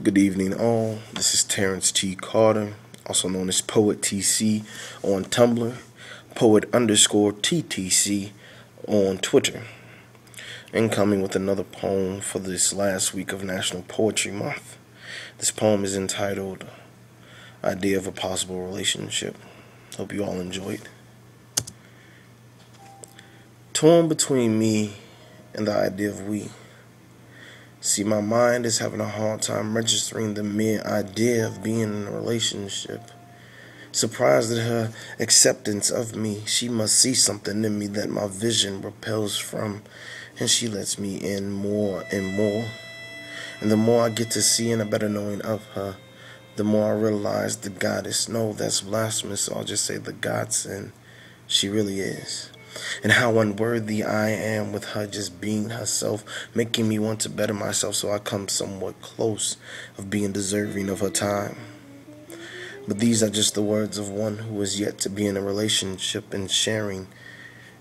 Good evening, all. This is Terrence T. Carter, also known as Poet TC on Tumblr, Poet_TTC on Twitter, and coming with another poem for this last week of National Poetry Month. This poem is entitled Idea of a Possible Relationship. Hope you all enjoy it. Torn between me and the idea of we. See, my mind is having a hard time registering the mere idea of being in a relationship. Surprised at her acceptance of me, she must see something in me that my vision repels from, and she lets me in more and more. And the more I get to see and a better knowing of her, the more I realize the goddess. No, that's blasphemous, so I'll just say the godsend she really is. And how unworthy I am with her just being herself, making me want to better myself so I come somewhat close of being deserving of her time. But these are just the words of one who is yet to be in a relationship and sharing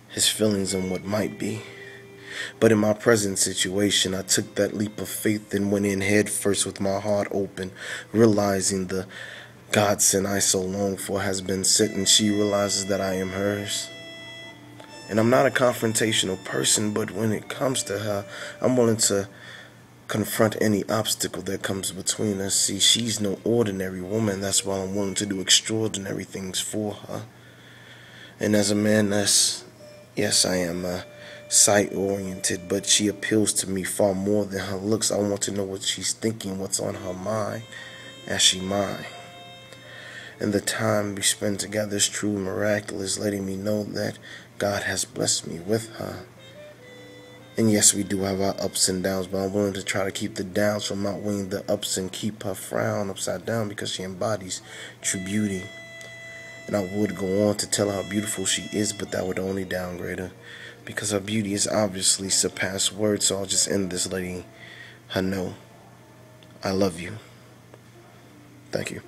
his feelings on what might be. But in my present situation, I took that leap of faith and went in head first with my heart open, realizing the godsend I so long for has been sent, and she realizes that I am hers. And I'm not a confrontational person, but when it comes to her, I'm willing to confront any obstacle that comes between us. See, she's no ordinary woman. That's why I'm willing to do extraordinary things for her. And as a man, yes, I am sight-oriented, but she appeals to me far more than her looks. I want to know what she's thinking, what's on her mind, as she mine. And the time we spend together is truly miraculous, letting me know that God has blessed me with her. And yes, we do have our ups and downs, but I'm willing to try to keep the downs from outweighing the ups and keep her frown upside down because she embodies true beauty. And I would go on to tell her how beautiful she is, but that would only downgrade her because her beauty is obviously surpassed words. So I'll just end this letting her know I love you. Thank you.